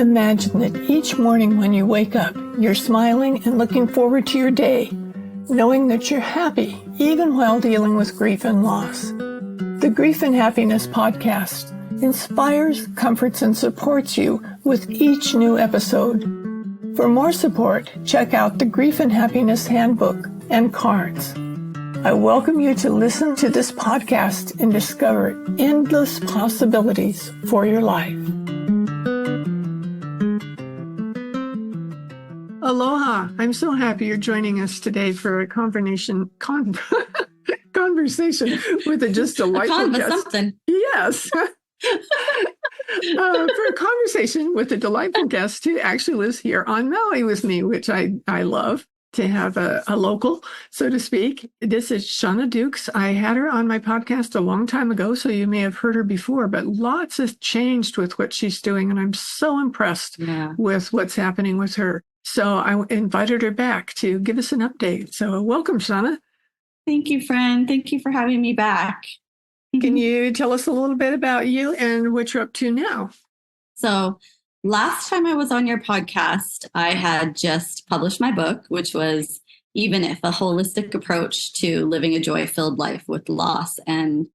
Imagine that each morning when you wake up, you're smiling and looking forward to your day, knowing that you're happy even while dealing with grief and loss. The Grief and Happiness podcast inspires, comforts, and supports you with each new episode. For more support, check out the Grief and Happiness Handbook and cards. I welcome you to listen to this podcast and discover endless possibilities for your life. Aloha. I'm so happy you're joining us today for a conversation with a just delightful guest. Something. Yes. For a conversation with a delightful guest who actually lives here on Maui with me, which I love to have a local, so to speak. This is Shauna Dukes. I had her on my podcast a long time ago, so you may have heard her before, but lots has changed with what she's doing, and I'm so impressed with what's happening with her. So I invited her back to give us an update. So welcome, Shauna. Thank you, friend. Thank you for having me back. Can you tell us a little bit about you and what you're up to now? So last time I was on your podcast, I had just published my book, which was Even If, a holistic approach to living a joy-filled life with loss. And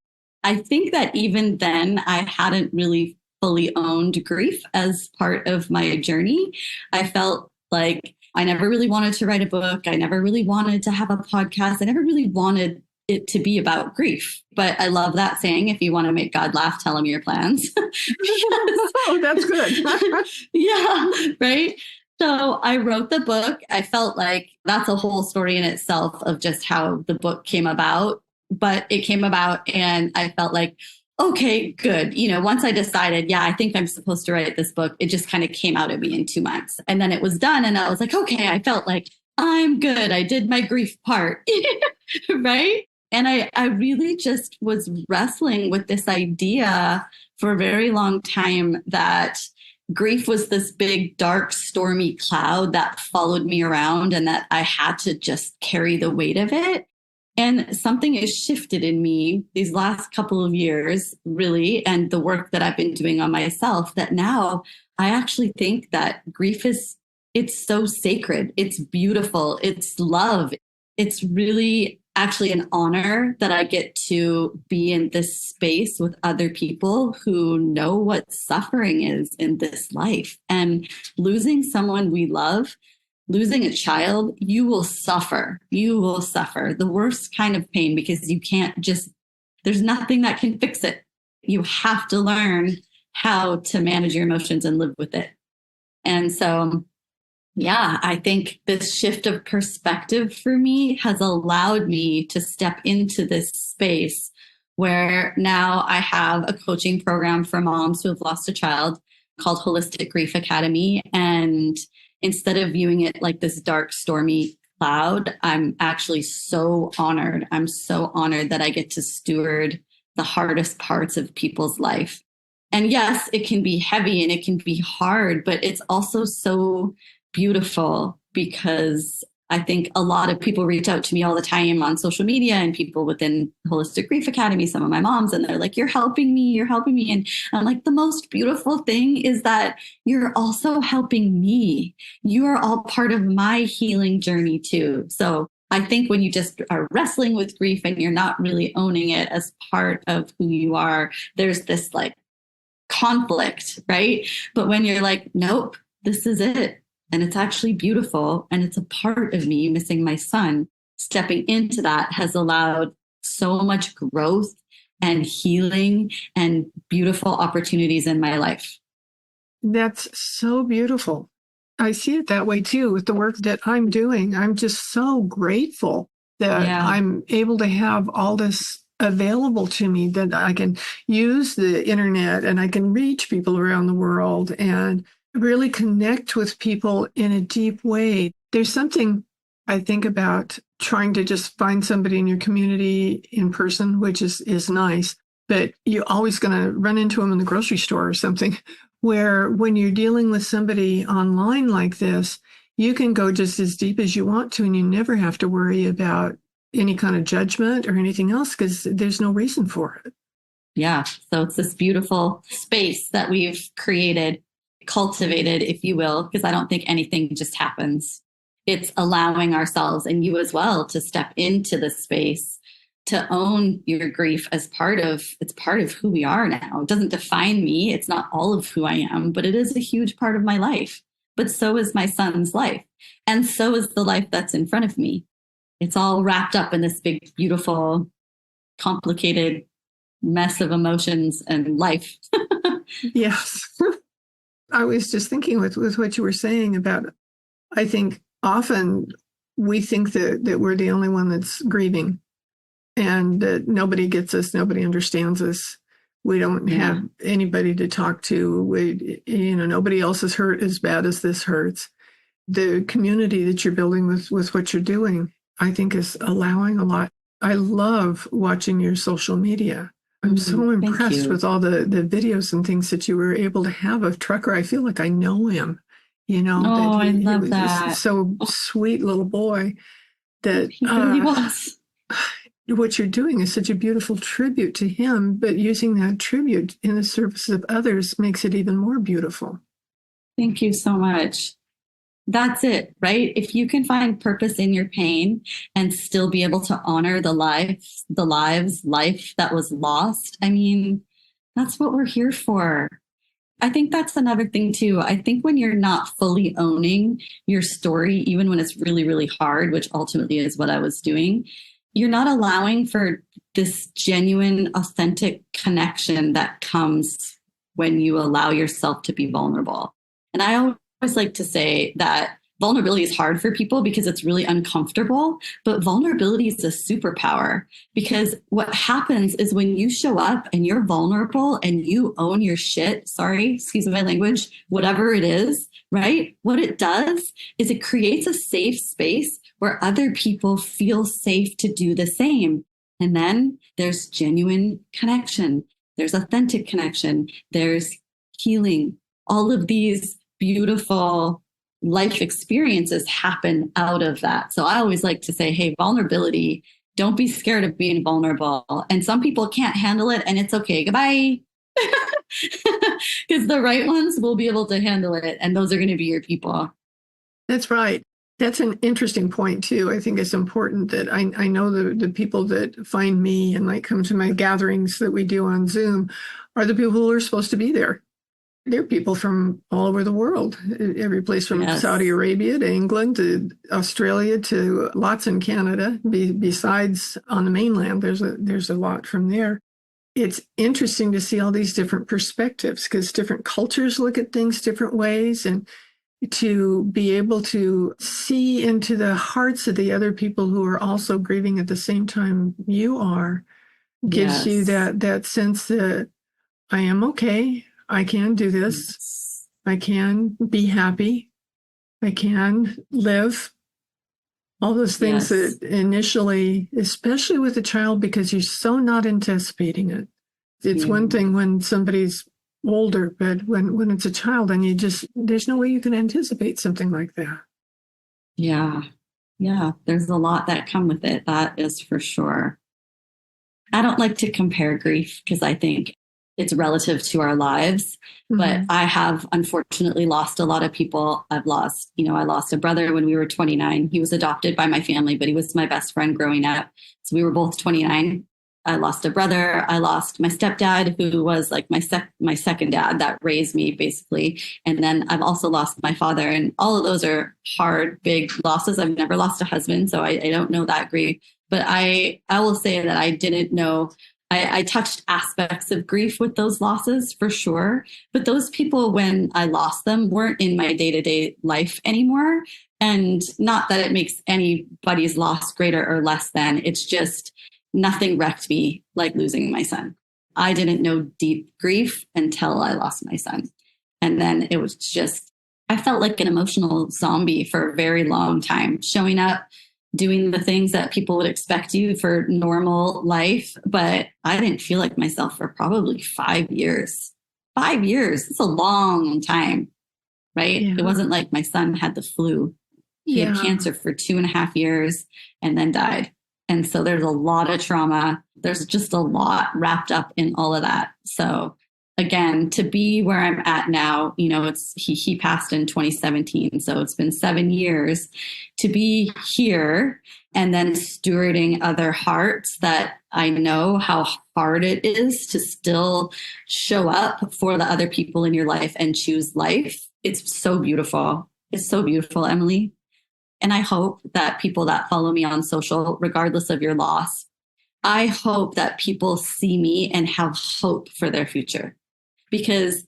I think that even then I hadn't really fully owned grief as part of my journey. I felt like I never really wanted to write a book. I never really wanted to have a podcast. I never really wanted it to be about grief. But I love that saying, if you want to make God laugh, tell him your plans. Oh, that's good. Yeah, right? So I wrote the book. I felt like that's a whole story in itself of just how the book came about. But it came about and I felt like, okay, good. Once I decided, I think I'm supposed to write this book, it just kind of came out of me in 2 months. And then it was done. And I was like, okay, I felt like I'm good. I did my grief part, right? And I really just was wrestling with this idea for a very long time that grief was this big, dark, stormy cloud that followed me around and that I had to just carry the weight of it. And something has shifted in me these last couple of years, really, and the work that I've been doing on myself, that now I actually think that grief it's so sacred. It's beautiful. It's love. It's really actually an honor that I get to be in this space with other people who know what suffering is in this life. And losing someone we love, losing a child, you will suffer. You will suffer the worst kind of pain because there's nothing that can fix it. You have to learn how to manage your emotions and live with it. And so, I think this shift of perspective for me has allowed me to step into this space where now I have a coaching program for moms who have lost a child called Holistic Grief Academy. And instead of viewing it like this dark, stormy cloud, I'm actually so honored. I'm so honored that I get to steward the hardest parts of people's life. And yes, it can be heavy and it can be hard, but it's also so beautiful because I think a lot of people reach out to me all the time on social media and people within Holistic Grief Academy, some of my moms, and they're like, you're helping me. And I'm like, the most beautiful thing is that you're also helping me. You are all part of my healing journey too. So I think when you just are wrestling with grief and you're not really owning it as part of who you are, there's this like conflict, right? But when you're like, nope, this is it. And it's actually beautiful. And it's a part of me missing my son. Stepping into that has allowed so much growth and healing and beautiful opportunities in my life. That's so beautiful. I see it that way too with the work that I'm doing. I'm just so grateful that I'm able to have all this available to me, that I can use the internet and I can reach people around the world and really connect with people in a deep way. There's something I think about trying to just find somebody in your community in person, which is nice, but you're always going to run into them in the grocery store or something, where when you're dealing with somebody online like this, you can go just as deep as you want to, and you never have to worry about any kind of judgment or anything else because there's no reason for it. Yeah. So it's this beautiful space that we've created. cultivated, if you will, because I don't think anything just happens. It's allowing ourselves, and you as well, to step into the space to own your grief as it's part of who we are now. It doesn't define me. It's not all of who I am, but it is a huge part of my life. But so is my son's life. And so is the life that's in front of me. It's all wrapped up in this big, beautiful, complicated mess of emotions and life. Yes. I was just thinking with what you were saying about, I think often we think that we're the only one that's grieving and that nobody gets us, nobody understands us. We don't have anybody to talk to. Nobody else is hurt as bad as this hurts. The community that you're building with what you're doing, I think, is allowing a lot. I love watching your social media. I'm so impressed with all the videos and things that you were able to have of Trucker. I feel like I know him, I love was that. Just so sweet little boy that he really was. What you're doing is such a beautiful tribute to him, but using that tribute in the service of others makes it even more beautiful. Thank you so much. That's it, right? If you can find purpose in your pain and still be able to honor the life that was lost, I mean, that's what we're here for. I think that's another thing too. I think when you're not fully owning your story, even when it's really, really hard, which ultimately is what I was doing, you're not allowing for this genuine, authentic connection that comes when you allow yourself to be vulnerable. And I always like to say that vulnerability is hard for people because it's really uncomfortable, but vulnerability is a superpower, because what happens is when you show up and you're vulnerable and you own your shit, sorry, excuse my language, whatever it is, right? What it does is it creates a safe space where other people feel safe to do the same. And then there's genuine connection. There's authentic connection. There's healing. All of these beautiful life experiences happen out of that. So I always like to say, hey, vulnerability, don't be scared of being vulnerable. And some people can't handle it, and it's okay. Goodbye. Because the right ones will be able to handle it. And those are going to be your people. That's right. That's an interesting point, too. I think it's important that I know the people that find me and come to my gatherings that we do on Zoom are the people who are supposed to be there. They're people from all over the world, every place from Saudi Arabia to England to Australia to lots in Canada. Besides on the mainland, there's a lot from there. It's interesting to see all these different perspectives because different cultures look at things different ways, and to be able to see into the hearts of the other people who are also grieving at the same time you are gives you that sense that I am okay. I can do this. I can be happy. I can live. All those things that initially, especially with a child, because you're so not anticipating it. It's one thing when somebody's older, but when it's a child and there's no way you can anticipate something like that. Yeah. Yeah. There's a lot that come with it. That is for sure. I don't like to compare grief because I think it's relative to our lives, but I have unfortunately lost a lot of people. I lost a brother when we were 29. He was adopted by my family, but he was my best friend growing up. So we were both 29. I lost a brother. I lost my stepdad, who was like my second dad that raised me basically. And then I've also lost my father, and all of those are hard, big losses. I've never lost a husband, so I don't know that grief, but I will say that I didn't know. I touched aspects of grief with those losses for sure. But those people, when I lost them, weren't in my day-to-day life anymore. And not that it makes anybody's loss greater or less than. It's just nothing wrecked me like losing my son. I didn't know deep grief until I lost my son. And then it was just, I felt like an emotional zombie for a very long time, showing up, doing the things that people would expect you for normal life. But I didn't feel like myself for probably 5 years. 5 years. It's a long time, right? Yeah. It wasn't like my son had the flu. He had cancer for 2.5 years and then died. And so there's a lot of trauma. There's just a lot wrapped up in all of that. So again, to be where I'm at now, he passed in 2017. So it's been 7 years to be here and then stewarding other hearts that I know how hard it is to still show up for the other people in your life and choose life. It's so beautiful. It's so beautiful, Emily. And I hope that people that follow me on social, regardless of your loss, I hope that people see me and have hope for their future. Because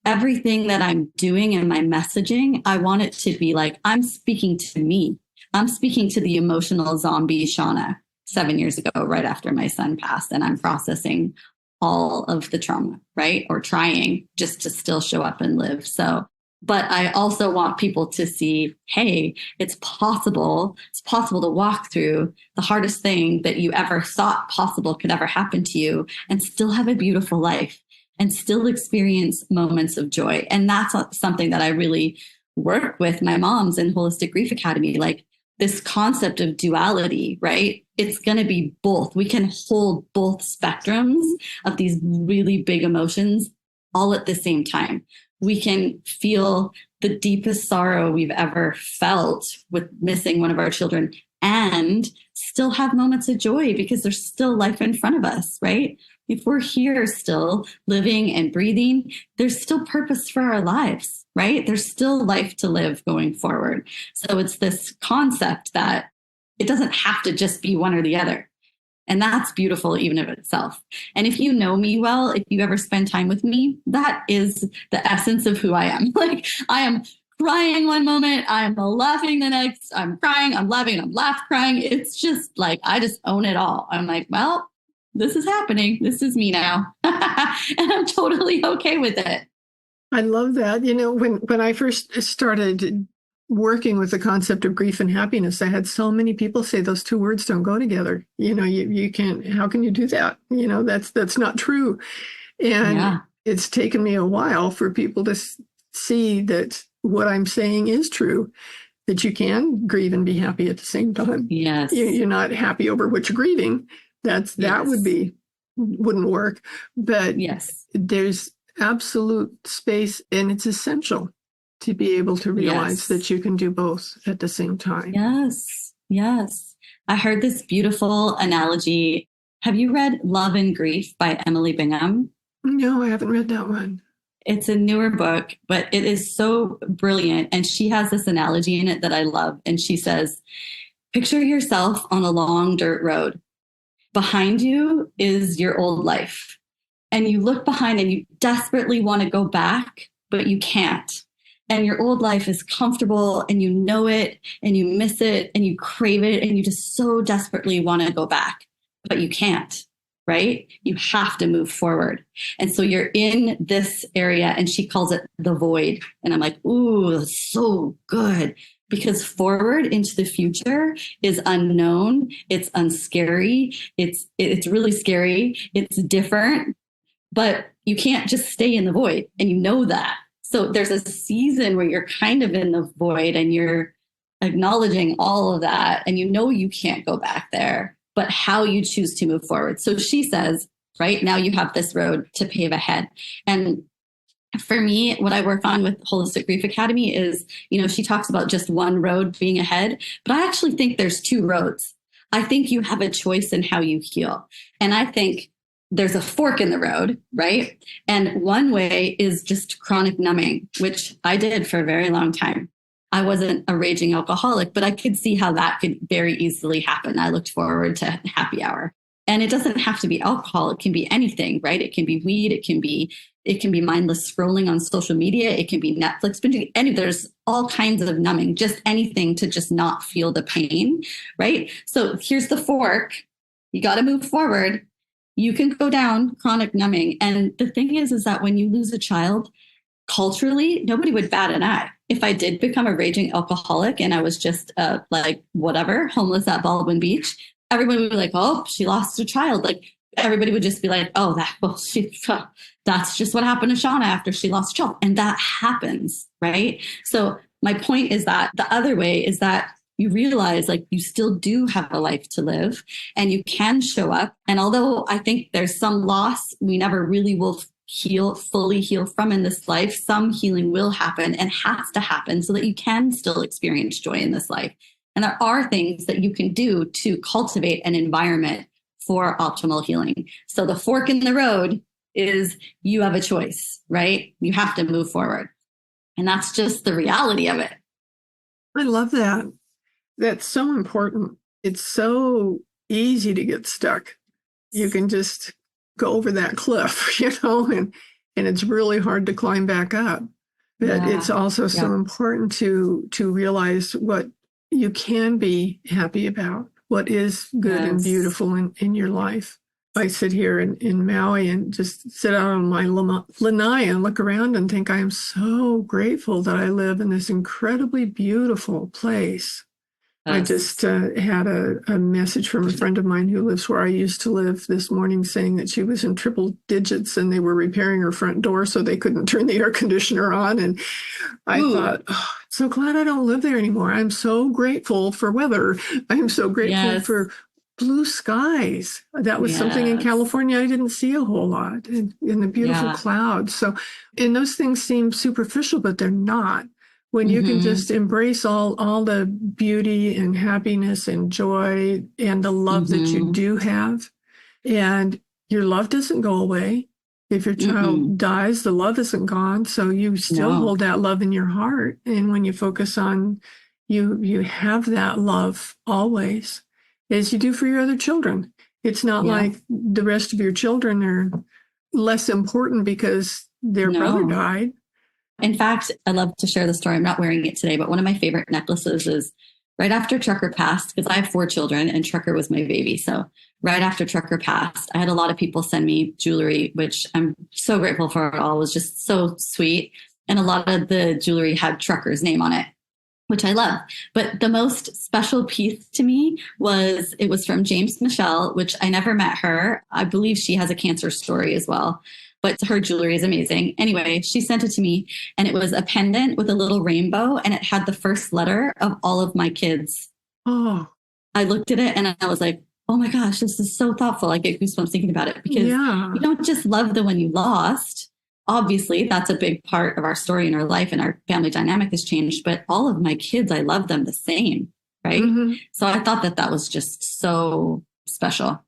everything that I'm doing in my messaging, I want it to be like, I'm speaking to me. I'm speaking to the emotional zombie Shauna 7 years ago, right after my son passed. And I'm processing all of the trauma, right? Or trying just to still show up and live. So, but I also want people to see, hey, it's possible. It's possible to walk through the hardest thing that you ever thought possible could ever happen to you and still have a beautiful life and still experience moments of joy. And that's something that I really work with my moms in Holistic Grief Academy, like this concept of duality, right? It's going to be both. We can hold both spectrums of these really big emotions all at the same time. We can feel the deepest sorrow we've ever felt with missing one of our children and still have moments of joy because there's still life in front of us, right? If we're here still living and breathing, there's still purpose for our lives, right? There's still life to live going forward. So it's this concept that it doesn't have to just be one or the other. And that's beautiful even of itself. And if you know me well, if you ever spend time with me, that is the essence of who I am. Like I am crying one moment, I'm laughing the next, I'm crying, I'm laughing, I'm crying. It's just like, I just own it all. I'm like, well, this is happening. This is me now. And I'm totally okay with it. I love that. When I first started working with the concept of grief and happiness, I had so many people say those two words don't go together. You can't, how can you do that? That's not true. And It's taken me a while for people to see that what I'm saying is true, that you can grieve and be happy at the same time. Yes. You're not happy over what you're grieving. That wouldn't work. But there's absolute space, and it's essential to be able to realize that you can do both at the same time. Yes. I heard this beautiful analogy. Have you read Love and Grief by Emily Bingham? No, I haven't read that one. It's a newer book, but it is so brilliant. And she has this analogy in it that I love. And she says, picture yourself on a long dirt road. Behind you is your old life. And you look behind and you desperately want to go back, but you can't. And your old life is comfortable and you know it and you miss it and you crave it and you just so desperately want to go back, but you can't, right? You have to move forward. And so you're in this area and she calls it the void. And I'm like, ooh, that's so good. Because forward into the future is unknown. It's unscary. It's really scary. It's different, but you can't just stay in the void. And you know that. So there's a season where you're kind of in the void and you're acknowledging all of that. And you know you can't go back there, but how you choose to move forward. So she says, right now you have this road to pave ahead. And for me, what I work on with Holistic Grief Academy is, she talks about just one road being ahead, but I actually think there's two roads. I think you have a choice in how you heal. And I think there's a fork in the road, right? And one way is just chronic numbing, which I did for a very long time. I wasn't a raging alcoholic, but I could see how that could very easily happen. I looked forward to happy hour. And it doesn't have to be alcohol. It can be anything, right? It can be weed. It can be mindless scrolling on social media. It can be Netflix. There's all kinds of numbing, just anything to just not feel the pain, right? So here's the fork. You got to move forward. You can go down chronic numbing. And the thing is that when you lose a child, culturally, nobody would bat an eye. If I did become a raging alcoholic and I was just homeless at Baldwin Beach, everybody would be like, oh, she lost a child. Like everybody would just be like, oh, that's just what happened to Shauna after she lost a child. And that happens, right? So my point is that the other way is that you realize like you still do have a life to live and you can show up. And although I think there's some loss, we never really will fully heal from in this life, some healing will happen and has to happen so that you can still experience joy in this life. And there are things that you can do to cultivate an environment for optimal healing. So the fork in the road is you have a choice, right? You have to move forward. And that's just the reality of it. I love that. That's so important. It's so easy to get stuck. You can just go over that cliff, and it's really hard to climb back up. But it's also so important to realize what you can be happy about, what is good and beautiful in your life. I sit here in Maui and just sit out on my lanai and look around and think I am so grateful that I live in this incredibly beautiful place. I just had a message from a friend of mine who lives where I used to live this morning saying that she was in triple digits and they were repairing her front door so they couldn't turn the air conditioner on. And I thought, so glad I don't live there anymore. I'm so grateful for weather. I'm so grateful for blue skies. That was something in California I didn't see a whole lot, in the beautiful clouds. So, and those things seem superficial, but they're not. When you can just embrace all the beauty and happiness and joy and the love that you do have, and your love doesn't go away. If your child dies, the love isn't gone. So you still hold that love in your heart. And when you focus on you have that love always, as you do for your other children. It's not like the rest of your children are less important because their brother died. In fact, I love to share the story. I'm not wearing it today, but one of my favorite necklaces is right after Trucker passed, because I have 4 children and Trucker was my baby. So right after Trucker passed, I had a lot of people send me jewelry, which I'm so grateful for. It all was just so sweet. And a lot of the jewelry had Trucker's name on it, which I love. But the most special piece to me was from James Michelle, which I never met her. I believe she has a cancer story as well. But her jewelry is amazing. Anyway, she sent it to me and it was a pendant with a little rainbow and it had the first letter of all of my kids. Oh, I looked at it and I was like, oh my gosh, this is so thoughtful. I get goosebumps thinking about it because you don't just love the one you lost. Obviously, that's a big part of our story in our life and our family dynamic has changed. But all of my kids, I love them the same, right? So I thought that was just so special.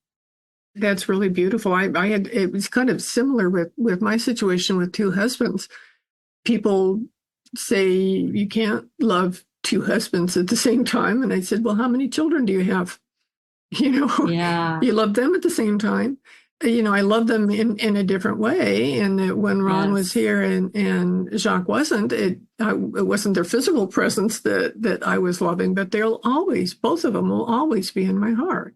That's really beautiful. It was kind of similar with my situation with 2 husbands. People say you can't love 2 husbands at the same time. And I said, well, how many children do you have? You love them at the same time. I love them in a different way. And that when Ron was here and Jacques wasn't, it wasn't their physical presence that I was loving, but both of them will always be in my heart.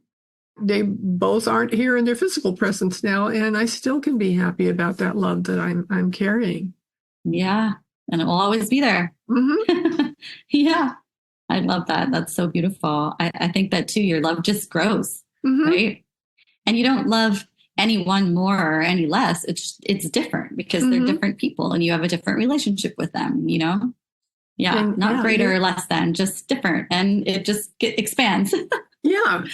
They both aren't here in their physical presence now, and I still can be happy about that love that I'm carrying. Yeah, and it will always be there. Yeah, I love that. That's so beautiful. I think that too. Your love just grows, right? And you don't love anyone more or any less. It's different because they're different people, and you have a different relationship with them. Yeah, not greater or less than, just different, and it just expands. Yeah.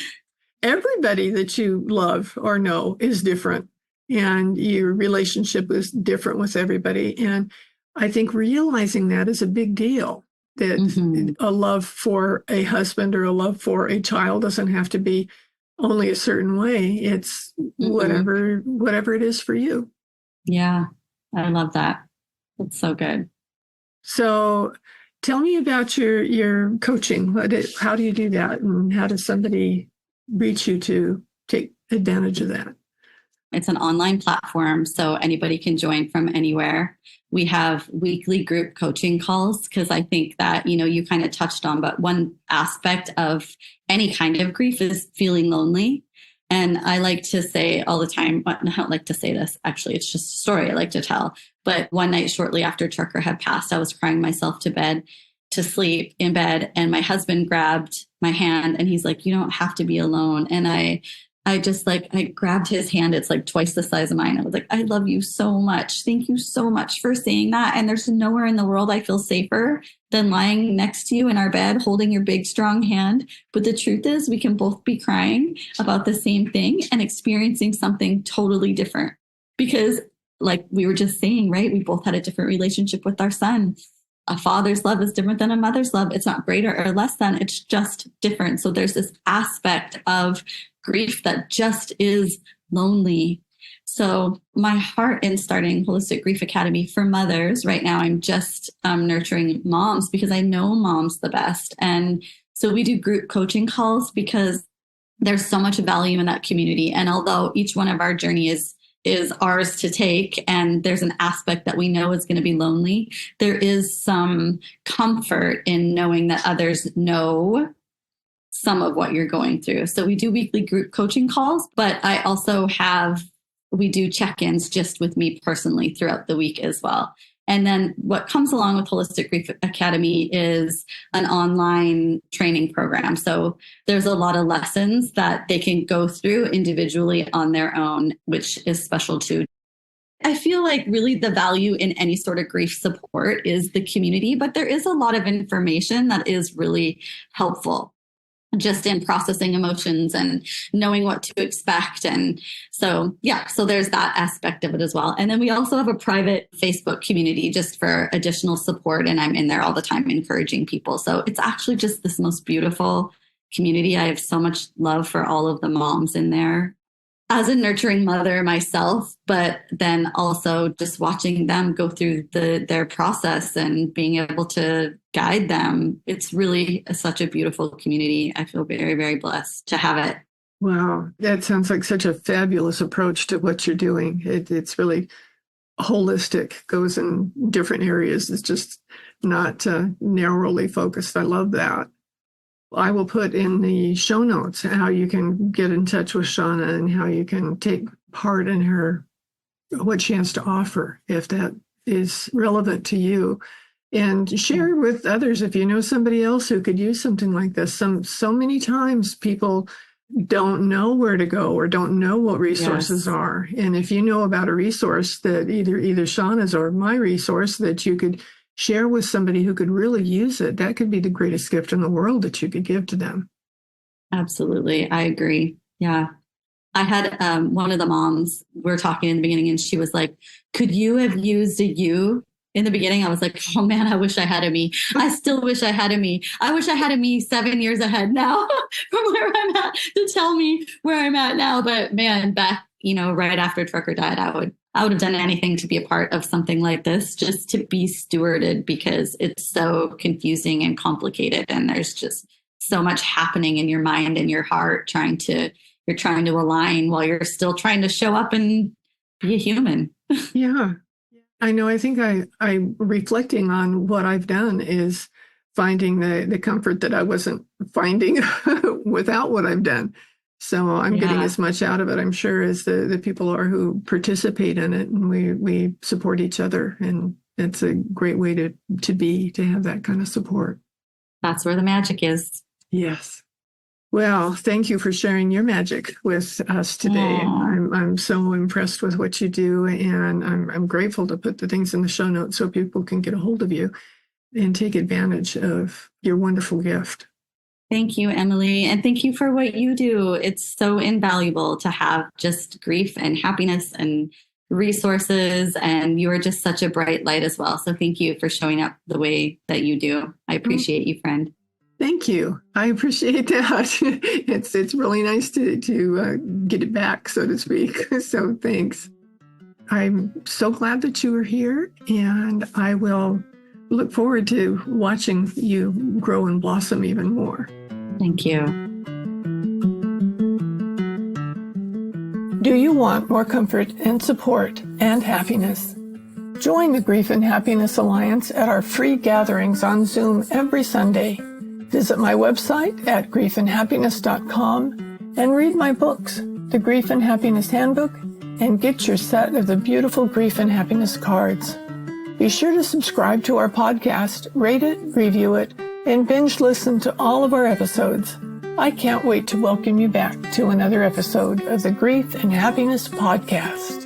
Everybody that you love or know is different, and your relationship is different with everybody. And I think realizing that is a big deal, that a love for a husband or a love for a child doesn't have to be only a certain way. It's whatever it is for you. Yeah, I love that. That's so good. So tell me about your coaching. How do you do that? And how does somebody reach you to take advantage of that? It's an online platform, so anybody can join from anywhere. We have weekly group coaching calls because I think that, you kind of touched on, but one aspect of any kind of grief is feeling lonely. And I like to say all the time, I don't like to say this, actually, it's just a story I like to tell. But one night shortly after Trucker had passed, I was crying myself to sleep in bed, and my husband grabbed my hand and he's like, you don't have to be alone. And I grabbed his hand. It's like twice the size of mine. I was like, I love you so much. Thank you so much for saying that. And there's nowhere in the world I feel safer than lying next to you in our bed, holding your big, strong hand. But the truth is we can both be crying about the same thing and experiencing something totally different, because like we were just saying, right? We both had a different relationship with our son. A father's love is different than a mother's love. It's not greater or less than, it's just different. So there's this aspect of grief that just is lonely. So my heart in starting Holistic Grief Academy for mothers, right now I'm just nurturing moms because I know moms the best. And so we do group coaching calls because there's so much value in that community. And although each one of our journey is ours to take, and there's an aspect that we know is going to be lonely, there is some comfort in knowing that others know some of what you're going through. So we do weekly group coaching calls, but I also we do check-ins just with me personally throughout the week as well. And then what comes along with Holistic Grief Academy is an online training program. So there's a lot of lessons that they can go through individually on their own, which is special too. I feel like really the value in any sort of grief support is the community, but there is a lot of information that is really helpful just in processing emotions and knowing what to expect. And so, so there's that aspect of it as well. And then we also have a private Facebook community just for additional support. And I'm in there all the time encouraging people. So it's actually just this most beautiful community. I have so much love for all of the moms in there as a nurturing mother myself, but then also just watching them go through their process and being able to guide them. It's really such a beautiful community. I feel very, very blessed to have it. Wow. That sounds like such a fabulous approach to what you're doing. It's really holistic, goes in different areas. It's just not narrowly focused. I love that. I will put in the show notes how you can get in touch with Shauna and how you can take part in what she has to offer, if that is relevant to you. And share with others if you know somebody else who could use something like this. So many times people don't know where to go or don't know what resources are. And if you know about a resource that either Shauna's or my resource that you could share with somebody who could really use it, that could be the greatest gift in the world that you could give to them. Absolutely. I agree. Yeah. I had one of the moms, we were talking in the beginning, and she was like, could you have used a you in the beginning? I was like, oh man, I wish I had a me. I still wish I had a me. I wish I had a me 7 years ahead now from where I'm at to tell me where I'm at now. But man, back, right after Trucker died, I would have done anything to be a part of something like this, just to be stewarded, because it's so confusing and complicated. And there's just so much happening in your mind and your heart you're trying to align while you're still trying to show up and be a human. Yeah. I know. I think I'm reflecting on what I've done is finding the comfort that I wasn't finding without what I've done. So I'm getting as much out of it, I'm sure, as the people are who participate in it. And we support each other. And it's a great way to have that kind of support. That's where the magic is. Yes. Well, thank you for sharing your magic with us today. I'm so impressed with what you do, and I'm grateful to put the things in the show notes so people can get a hold of you and take advantage of your wonderful gift. Thank you, Emily. And thank you for what you do. It's so invaluable to have just grief and happiness and resources. And you are just such a bright light as well. So thank you for showing up the way that you do. I appreciate you, friend. Thank you. I appreciate that. It's really nice to get it back, so to speak. So thanks. I'm so glad that you are here, and I will look forward to watching you grow and blossom even more. Thank you. Do you want more comfort and support and happiness? Join the Grief and Happiness Alliance at our free gatherings on Zoom every Sunday. Visit my website at griefandhappiness.com and read my books, The Grief and Happiness Handbook, and get your set of the beautiful Grief and Happiness cards. Be sure to subscribe to our podcast, rate it, review it, and binge listen to all of our episodes. I can't wait to welcome you back to another episode of the Grief and Happiness Podcast.